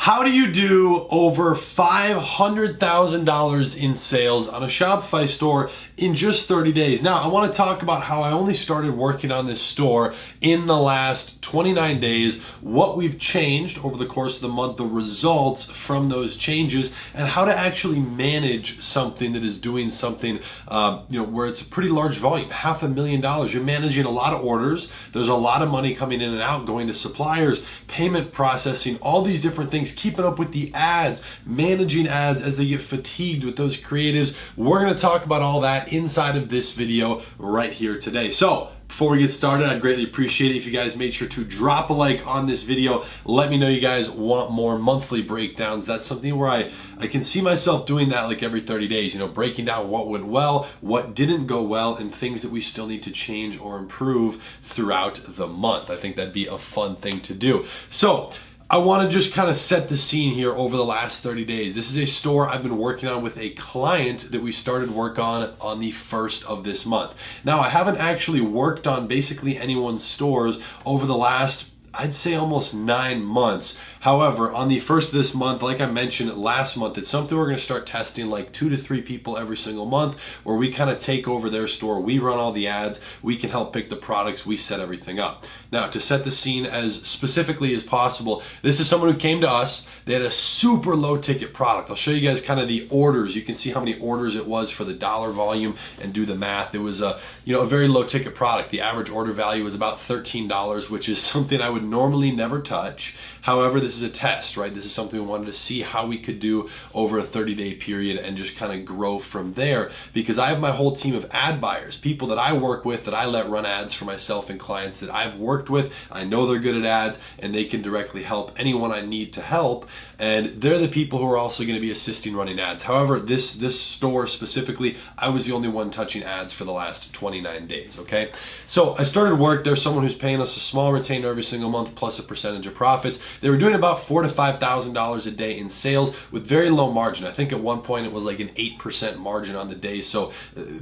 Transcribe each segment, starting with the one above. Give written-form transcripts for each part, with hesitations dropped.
How do you do over $500,000 in sales on a Shopify store in just 30 days? Now, I want to talk about how I only started working on this store in the last 29 days, what we've changed over the course of the month, the results from those changes, and how to actually manage something that is doing something, where it's a pretty large volume, $500,000. You're managing a lot of orders. There's a lot of money coming in and out, going to suppliers, payment processing, all these different things, keeping up with the ads, managing ads as they get fatigued with those creatives. We're going to talk about all that inside of this video right here today. So before we get started, I'd greatly appreciate it if you guys made sure to drop a like on this video. Let me know you guys want more monthly breakdowns. That's something where I can see myself doing that like every 30 days, breaking down what went well, what didn't go well, and things that we still need to change or improve throughout the month. I think that'd be a fun thing to do. So I want to just kind of set the scene here over the last 30 days. This is a store I've been working on with a client that we started work on the 1st of this month. Now, I haven't actually worked on basically anyone's stores over the last, I'd say, almost 9 months. However, on the 1st of this month, like I mentioned last month, it's something we're going to start testing like 2 to 3 people every single month, where we kind of take over their store. We run all the ads. We can help pick the products. We set everything up. Now, to set the scene as specifically as possible, this is someone who came to us. They had a super low ticket product. I'll show you guys kind of the orders. You can see how many orders it was for the dollar volume and do the math. It was a very low ticket product. The average order value was about $13, which is something I would normally never touch. However, this is a test, right? This is something we wanted to see how we could do over a 30-day period and just kind of grow from there, because I have my whole team of ad buyers, people that I work with, that I let run ads for myself, and clients that I've worked with. I know they're good at ads and they can directly help anyone I need to help. And they're the people who are also going to be assisting running ads. However, this store specifically, I was the only one touching ads for the last 29 days, okay? So I started work. There's someone who's paying us a small retainer every single month plus a percentage of profits. They were doing about $4,000 to $5,000 a day in sales with very low margin. I think at one point it was like an 8% margin on the day. So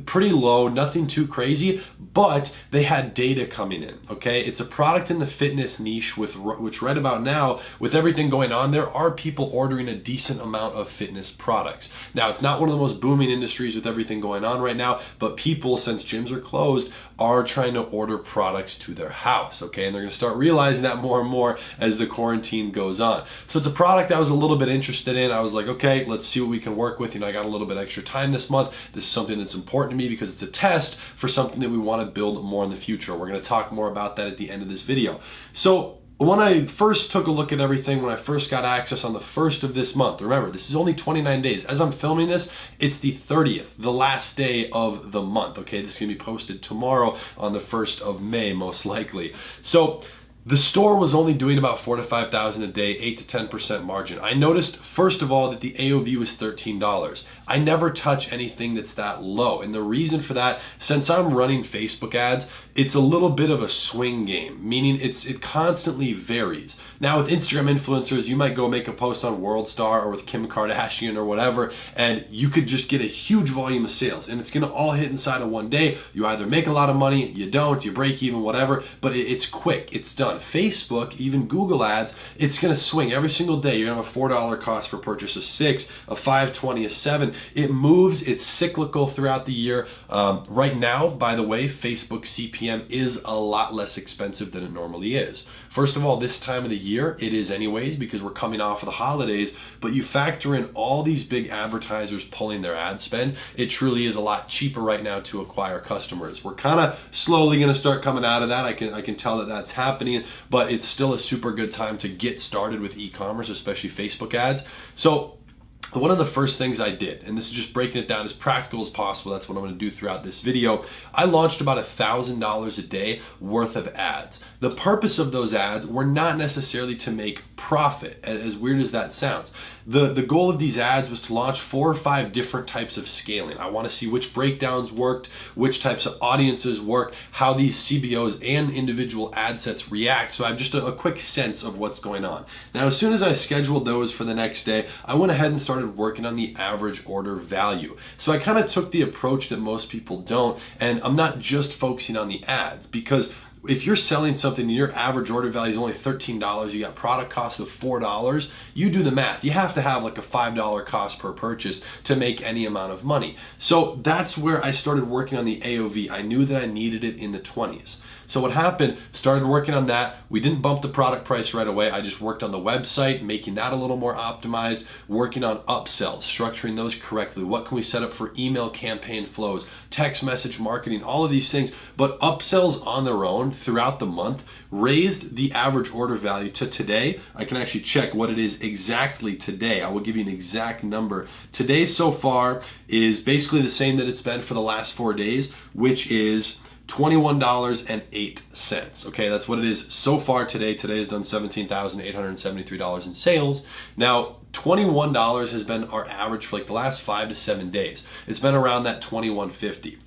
pretty low, nothing too crazy, but they had data coming in, okay? It's a product in the fitness niche, which right about now, with everything going on, there are people ordering a decent amount of fitness products. Now, it's not one of the most booming industries with everything going on right now, but people, since gyms are closed, are trying to order products to their house, okay? And they're going to start realizing that more and more as the quarantine goes on. So it's a product I was a little bit interested in. I was like, okay, let's see what we can work with. I got a little bit extra time this month. This is something that's important to me because it's a test for something that we want to build more in the future. We're going to talk more about that at the end of this video. So when I first took a look at everything, when I first got access on the 1st of this month, remember, this is only 29 days. As I'm filming this, it's the 30th, the last day of the month, okay? This is going to be posted tomorrow on the 1st of May, most likely. So the store was only doing about $4,000 to $5,000 a day, 8 to 10% margin. I noticed, first of all, that the AOV was $13. I never touch anything that's that low. And the reason for that, since I'm running Facebook ads, it's a little bit of a swing game, meaning it constantly varies. Now with Instagram influencers, you might go make a post on WorldStar or with Kim Kardashian or whatever, and you could just get a huge volume of sales, and it's gonna all hit inside of one day. You either make a lot of money, you don't, you break even, whatever, but it's quick, it's done. Facebook, even Google ads, it's gonna swing every single day. You're gonna have a $4 cost per purchase, a $6, a $5, $20, a $7. It moves, it's cyclical throughout the year. Right now, by the way, Facebook CPM is a lot less expensive than it normally is. First of all, this time of the year, it is anyways, because we're coming off of the holidays, but you factor in all these big advertisers pulling their ad spend, it truly is a lot cheaper right now to acquire customers. We're kind of slowly going to start coming out of that. I can tell that that's happening, but it's still a super good time to get started with e-commerce, especially Facebook ads. So one of the first things I did, and this is just breaking it down as practical as possible, that's what I'm going to do throughout this video, I launched about $1,000 a day worth of ads. The purpose of those ads were not necessarily to make profit, as weird as that sounds. The goal of these ads was to launch 4 or 5 different types of scaling. I want to see which breakdowns worked, which types of audiences work, how these CBOs and individual ad sets react, so I have just a quick sense of what's going on. Now, as soon as I scheduled those for the next day, I went ahead and started working on the average order value. So I kind of took the approach that most people don't, and I'm not just focusing on the ads, because if you're selling something and your average order value is only $13, you got product cost of $4, you do the math. You have to have like a $5 cost per purchase to make any amount of money. So that's where I started working on the AOV. I knew that I needed it in the 20s. So what happened, started working on that. We didn't bump the product price right away. I just worked on the website, making that a little more optimized, working on upsells, structuring those correctly. What can we set up for email campaign flows, text message marketing, all of these things. But upsells on their own throughout the month raised the average order value to today. I can actually check what it is exactly today. I will give you an exact number. Today so far is basically the same that it's been for the last 4 days, which is $21.08. Okay, that's what it is so far today. Today has done $17,873 in sales. Now, $21 has been our average for like the last 5 to 7 days. It's been around that $21.50.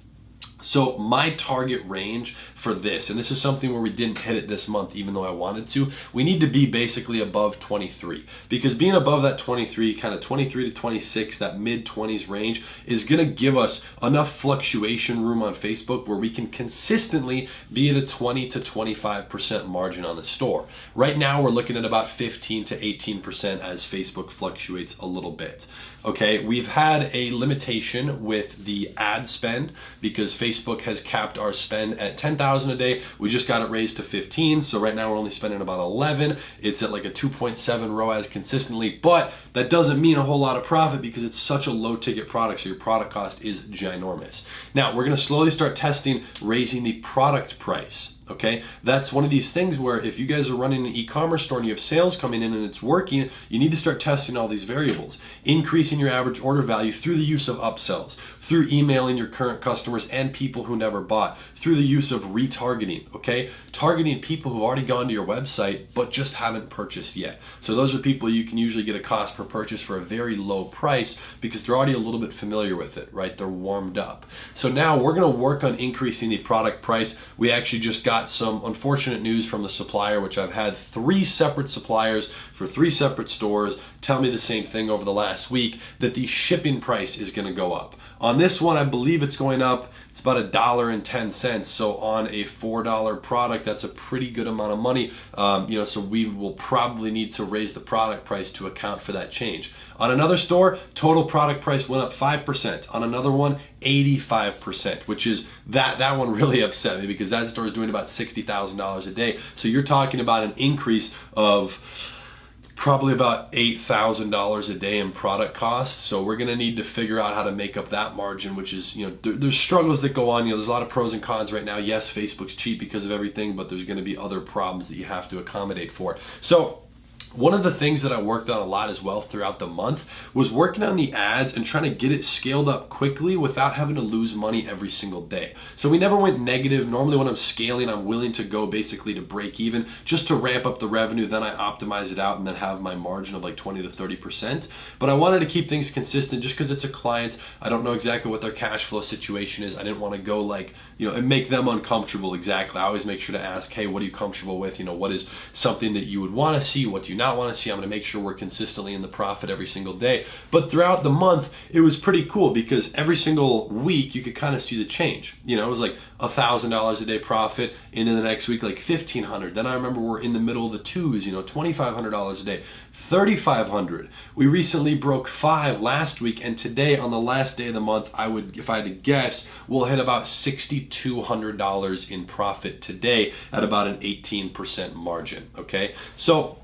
So my target range for this, and this is something where we didn't hit it this month even though I wanted to, we need to be basically above 23, because being above that 23, kind of 23 to 26, that mid 20s range is going to give us enough fluctuation room on Facebook where we can consistently be at a 20 to 25% margin on the store. Right now we're looking at about 15 to 18% as Facebook fluctuates a little bit. Okay, we've had a limitation with the ad spend because Facebook has capped our spend at 10,000 a day. We just got it raised to 15, so right now we're only spending about 11. It's at like a 2.7 ROAS consistently, but that doesn't mean a whole lot of profit because it's such a low ticket product, so your product cost is ginormous. Now, we're gonna slowly start testing raising the product price. Okay, that's one of these things where if you guys are running an e-commerce store and you have sales coming in and it's working, you need to start testing all these variables. Increasing your average order value through the use of upsells, through emailing your current customers and people who never bought, through the use of retargeting, okay? Targeting people who've already gone to your website but just haven't purchased yet. So those are people you can usually get a cost per purchase for a very low price because they're already a little bit familiar with it, right? They're warmed up. So now we're gonna work on increasing the product price. We actually just got some unfortunate news from the supplier, which I've had 3 separate suppliers for 3 separate stores tell me the same thing over the last week, that the shipping price is going to go up. On this one, I believe it's going up. It's about $1.10. So on a $4 product, that's a pretty good amount of money. So we will probably need to raise the product price to account for that change. On another store, total product price went up 5%. On another one, 85%, which is that one really upset me because that store is doing about $60,000 a day. So you're talking about an increase of probably about $8,000 a day in product costs. So we're gonna need to figure out how to make up that margin, which is, there's struggles that go on. There's a lot of pros and cons right now. Yes, Facebook's cheap because of everything, but there's gonna be other problems that you have to accommodate for. So one of the things that I worked on a lot as well throughout the month was working on the ads and trying to get it scaled up quickly without having to lose money every single day. So we never went negative. Normally when I'm scaling, I'm willing to go basically to break even just to ramp up the revenue. Then I optimize it out and then have my margin of like 20 to 30%. But I wanted to keep things consistent just because it's a client. I don't know exactly what their cash flow situation is. I didn't want to go like, and make them uncomfortable exactly. I always make sure to ask, hey, what are you comfortable with? What is something that you would want to see? What do you not want to see? I'm going to make sure we're consistently in the profit every single day. But throughout the month, it was pretty cool because every single week you could kind of see the change. It was like $1,000 a day profit, into the next week like $1,500. Then I remember we're in the middle of the twos, $2,500 a day, $3,500. We recently broke 5 last week, and today on the last day of the month, if I had to guess, we'll hit about $6,200 in profit today at about an 18% margin. Okay, so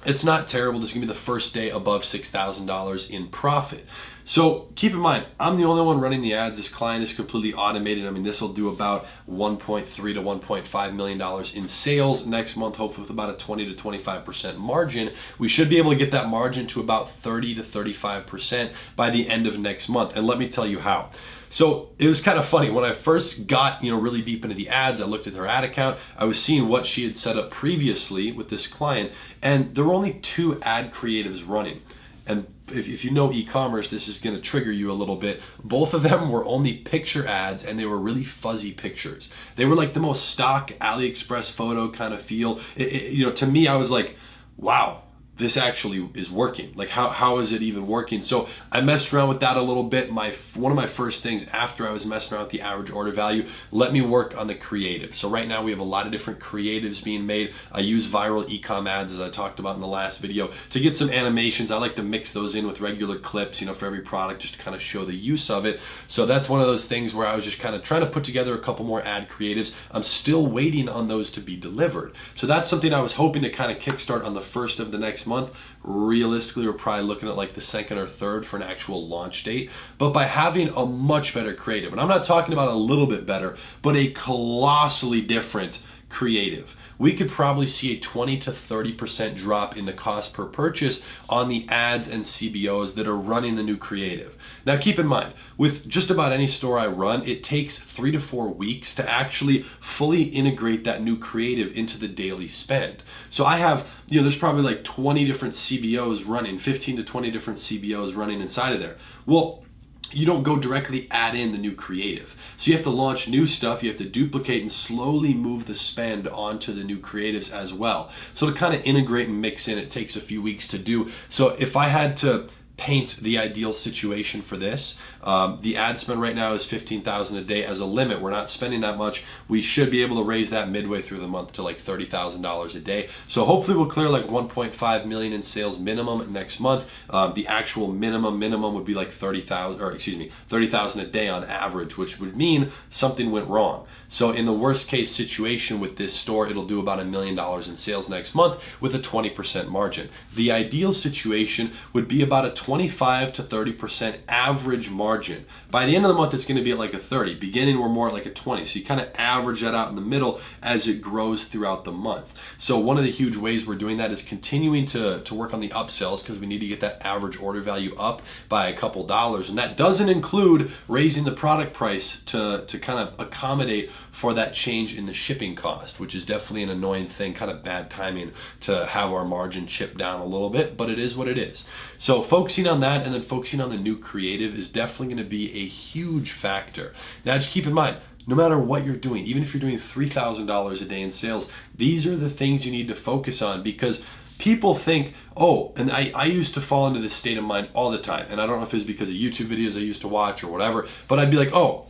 it's not terrible. This is gonna be the first day above $6,000 in profit. So keep in mind, I'm the only one running the ads. This client is completely automated. This will do about $1.3 to $1.5 million in sales next month, hopefully with about a 20 to 25% margin. We should be able to get that margin to about 30 to 35% by the end of next month. And let me tell you how. So it was kind of funny. When I first got, really deep into the ads, I looked at her ad account. I was seeing what she had set up previously with this client, and there were only 2 ad creatives running. And if you know e-commerce, this is going to trigger you a little bit. Both of them were only picture ads, and they were really fuzzy pictures. They were like the most stock AliExpress photo kind of feel. To me, I was like, wow, this actually is working. Like how is it even working? So I messed around with that a little bit. One of my first things after I was messing around with the average order value, let me work on the creative. So right now we have a lot of different creatives being made. I use viral e-com ads, as I talked about in the last video, to get some animations. I like to mix those in with regular clips, for every product, just to kind of show the use of it. So that's one of those things where I was just kind of trying to put together a couple more ad creatives. I'm still waiting on those to be delivered. So that's something I was hoping to kind of kickstart on the first of the next month. Realistically, we're probably looking at like the second or third for an actual launch date. But by having a much better creative, and I'm not talking about a little bit better, but a colossally different creative, we could probably see a 20 to 30% drop in the cost per purchase on the ads and CBOs that are running the new creative. Now keep in mind, with just about any store I run, it takes 3 to 4 weeks to actually fully integrate that new creative into the daily spend. So I have, there's probably like 20 different CBOs running, 15 to 20 different CBOs running inside of there. Well, you don't go directly add in the new creative. So you have to launch new stuff, you have to duplicate and slowly move the spend onto the new creatives as well. So to kind of integrate and mix in, it takes a few weeks to do. So if I had to paint the ideal situation for this, the ad spend right now is $15,000 a day as a limit. We're not spending that much. We should be able to raise that midway through the month to like $30,000 a day. So hopefully we'll clear like 1.5 million in sales minimum next month. The actual minimum would be like 30,000 a day on average, which would mean something went wrong. So in the worst case situation with this store, it'll do about $1 million in sales next month with a 20% margin. The ideal situation would be about a 25 to 30% average margin. By the end of the month, it's going to be at like a 30. Beginning, we're more at like a 20. So you kind of average that out in the middle as it grows throughout the month. So one of the huge ways we're doing that is continuing to work on the upsells, because we need to get that average order value up by a couple dollars. And that doesn't include raising the product price to kind of accommodate for that change in the shipping cost, which is definitely an annoying thing, kind of bad timing to have our margin chip down a little bit, but it is what it is. So focusing on that and then focusing on the new creative is definitely going to be a huge factor. Now just keep in mind, no matter what you're doing, even if you're doing $3,000 a day in sales, these are the things you need to focus on, because people think, oh, and I used to fall into this state of mind all the time, and I don't know if it's because of YouTube videos I used to watch or whatever, but I'd be like, oh,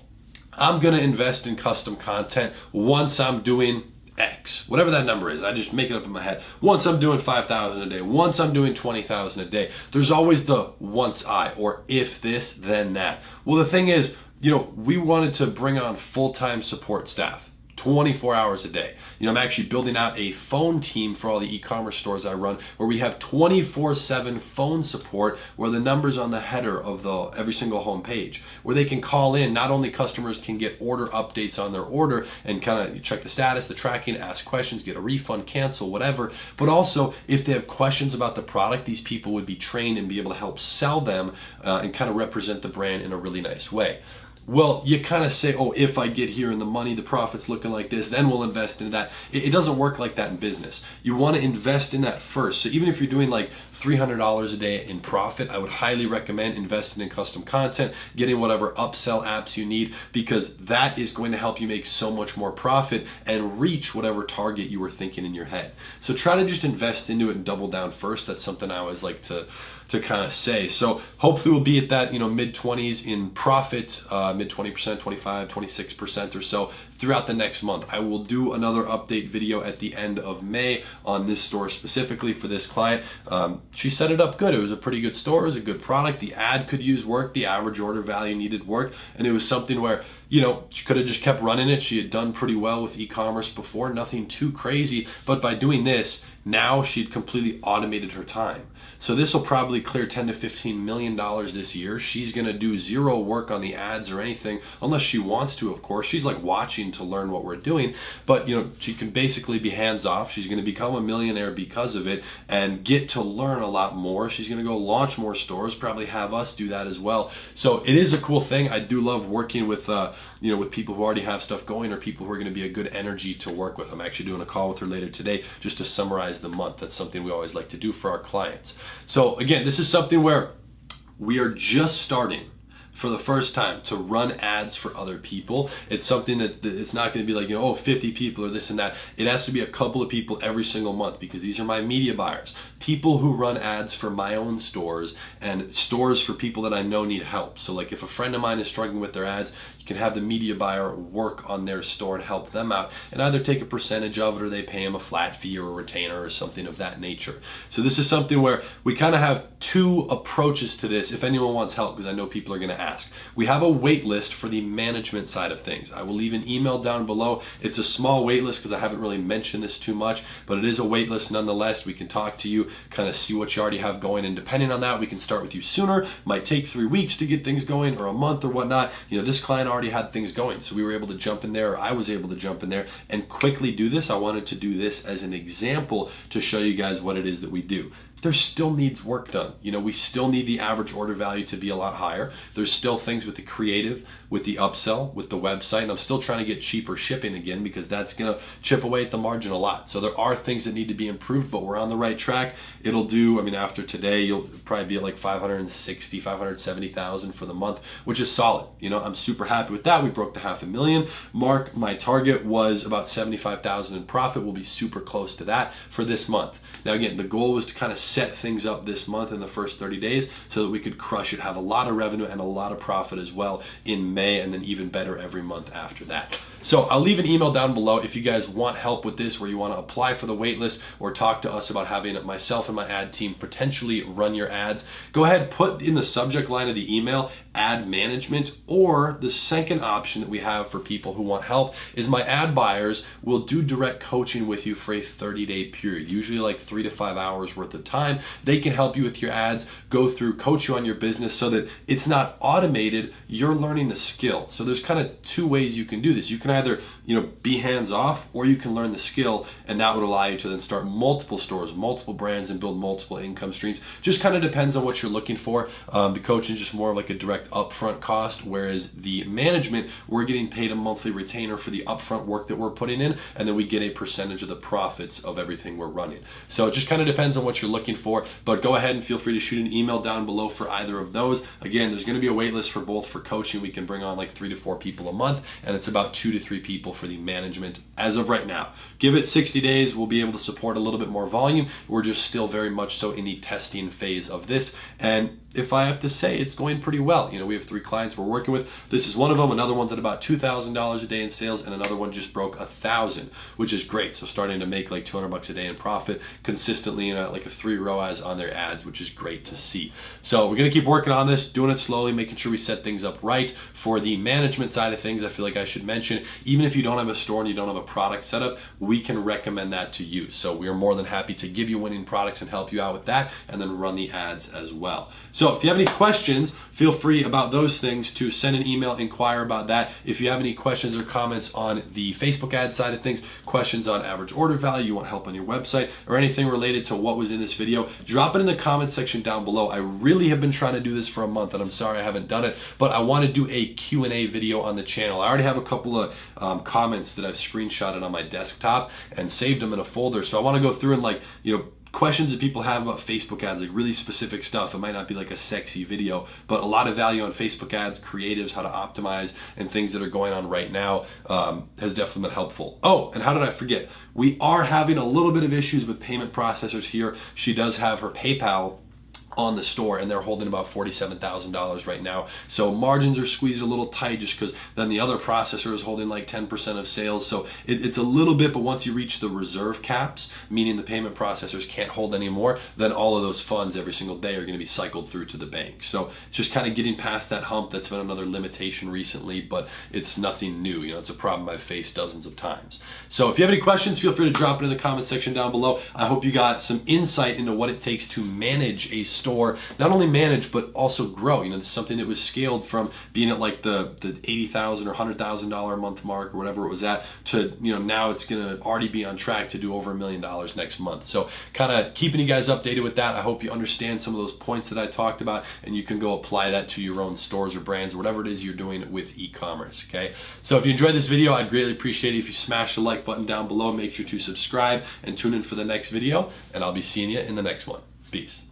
I'm gonna invest in custom content once I'm doing X, whatever that number is. I just make it up in my head. Once I'm doing 5,000 a day, once I'm doing 20,000 a day. There's always the once I, or if this, then that. Well, the thing is, we wanted to bring on full-time support staff, 24 hours a day. I'm actually building out a phone team for all the e-commerce stores I run, where we have 24/7 phone support, where the number's on the header of every single home page, where they can call in. Not only customers can get order updates on their order and kind of check the status, the tracking, ask questions, get a refund, cancel, whatever, but also if they have questions about the product, these people would be trained and be able to help sell them and kind of represent the brand in a really nice way. Well, you kind of say, oh, if I get here and the money, the profit's looking like this, then we'll invest into that. It doesn't work like that in business. You want to invest in that first. So even if you're doing like $300 a day in profit, I would highly recommend investing in custom content, getting whatever upsell apps you need, because that is going to help you make so much more profit and reach whatever target you were thinking in your head. So try to just invest into it and double down first. That's something I always like to kind of say. So hopefully we'll be at that, mid 20s in profit, mid 20%, 25, 26% or so throughout the next month. I will do another update video at the end of May on this store specifically for this client. She set it up good. It was a pretty good store. It was a good product. The ad could use work. The average order value needed work. And it was something where, she could have just kept running it. She had done pretty well with e-commerce before, nothing too crazy. But by doing this, now she'd completely automated her time. So this will probably clear $10 to $15 million this year. She's going to do zero work on the ads or anything, unless she wants to, of course. She's like watching to learn what we're doing, but she can basically be hands off. She's going to become a millionaire because of it and get to learn a lot more. She's going to go launch more stores, probably have us do that as well. So it is a cool thing. I do love working with with people who already have stuff going, or people who are going to be a good energy to work with. I'm actually doing a call with her later today just to summarize the month. That's something we always like to do for our clients. So again, this is something where we are just starting for the first time to run ads for other people. It's something that it's not going to be like, 50 people or this and that. It has to be a couple of people every single month, because these are my media buyers, people who run ads for my own stores and stores for people that I know need help. So like if a friend of mine is struggling with their ads, you can have the media buyer work on their store and help them out, and either take a percentage of it or they pay them a flat fee or a retainer or something of that nature. So this is something where we kind of have two approaches to this if anyone wants help, because I know people are going to ask. We have a wait list for the management side of things. I will leave an email down below. It's a small wait list because I haven't really mentioned this too much, but it is a wait list nonetheless. We can talk to you, kind of see what you already have going, and depending on that, we can start with you sooner. Might take 3 weeks to get things going, or a month or whatnot. This client already had things going, so we were able to jump in there, or I was able to jump in there and quickly do this. I wanted to do this as an example to show you guys what it is that we do. There still needs work done. We still need the average order value to be a lot higher. There's still things with the creative, with the upsell, with the website, and I'm still trying to get cheaper shipping again, because that's gonna chip away at the margin a lot. So there are things that need to be improved, but we're on the right track. It'll do, after today, you'll probably be at like 560, 570,000 for the month, which is solid. I'm super happy with that. We broke the $500,000 mark. My target was about 75,000 in profit. We'll be super close to that for this month. Now again, the goal was to kind of set things up this month in the first 30 days so that we could crush it, have a lot of revenue and a lot of profit as well in May, and then even better every month after that. So I'll leave an email down below if you guys want help with this, where you want to apply for the waitlist or talk to us about having myself and my ad team potentially run your ads. Go ahead, put in the subject line of the email ad management, or the second option that we have for people who want help is my ad buyers will do direct coaching with you for a 30-day period, usually like 3 to 5 hours worth of time. They can help you with your ads, go through, coach you on your business so that it's not automated. You're learning the skill. So there's kind of two ways you can do this. You can either be hands off, or you can learn the skill, and that would allow you to then start multiple stores, multiple brands, and build multiple income streams. Just kind of depends on what you're looking for. The coaching is just more like a direct upfront cost, whereas the management, we're getting paid a monthly retainer for the upfront work that we're putting in, and then we get a percentage of the profits of everything we're running. So it just kind of depends on what you're looking for, but go ahead and feel free to shoot an email down below for either of those. Again, there's going to be a wait list for both. For coaching, we can bring on like 3 to 4 people a month, and it's about 2 to 3 people for the management as of right now. Give it 60 days, we'll be able to support a little bit more volume. We're just still very much so in the testing phase of this, and if I have to say, it's going pretty well. We have 3 clients we're working with. This is one of them. Another one's at about $2,000 a day in sales, and another one just broke $1,000, which is great. So starting to make like $200 a day in profit consistently, like a 3 ROAS on their ads, which is great to see. So we're gonna keep working on this, doing it slowly, making sure we set things up right. For the management side of things, I feel like I should mention, even if you don't have a store and you don't have a product set up, we can recommend that to you. So we are more than happy to give you winning products and help you out with that, and then run the ads as well. So if you have any questions, feel free about those things to send an email, inquire about that. If you have any questions or comments on the Facebook ad side of things, questions on average order value, you want help on your website, or anything related to what was in this video, drop it in the comment section down below. I really have been trying to do this for a month, and I'm sorry I haven't done it, but I want to do a Q&A video on the channel. I already have a couple of comments that I've screenshotted on my desktop and saved them in a folder, so I want to go through and questions that people have about Facebook ads, like really specific stuff. It might not be like a sexy video, but a lot of value on Facebook ads, creatives, how to optimize, and things that are going on right now has definitely been helpful. Oh, and how did I forget? We are having a little bit of issues with payment processors here. She does have her PayPal on the store, and they're holding about $47,000 right now. So margins are squeezed a little tight, just because then the other processor is holding like 10% of sales. So it's a little bit, but once you reach the reserve caps, meaning the payment processors can't hold anymore, then all of those funds every single day are going to be cycled through to the bank. So it's just kind of getting past that hump. That's been another limitation recently, but it's nothing new. It's a problem I've faced dozens of times. So if you have any questions, feel free to drop it in the comment section down below. I hope you got some insight into what it takes to manage a store, not only manage but also grow. This is something that was scaled from being at like the $80,000 or $100,000 a month mark or whatever it was at to now it's gonna already be on track to do over $1 million next month. So kind of keeping you guys updated with that. I hope you understand some of those points that I talked about, and you can go apply that to your own stores or brands or whatever it is you're doing with e-commerce. Okay, so if you enjoyed this video, I'd greatly appreciate it if you smash the like button down below. Make sure to subscribe and tune in for the next video, and I'll be seeing you in the next one. Peace.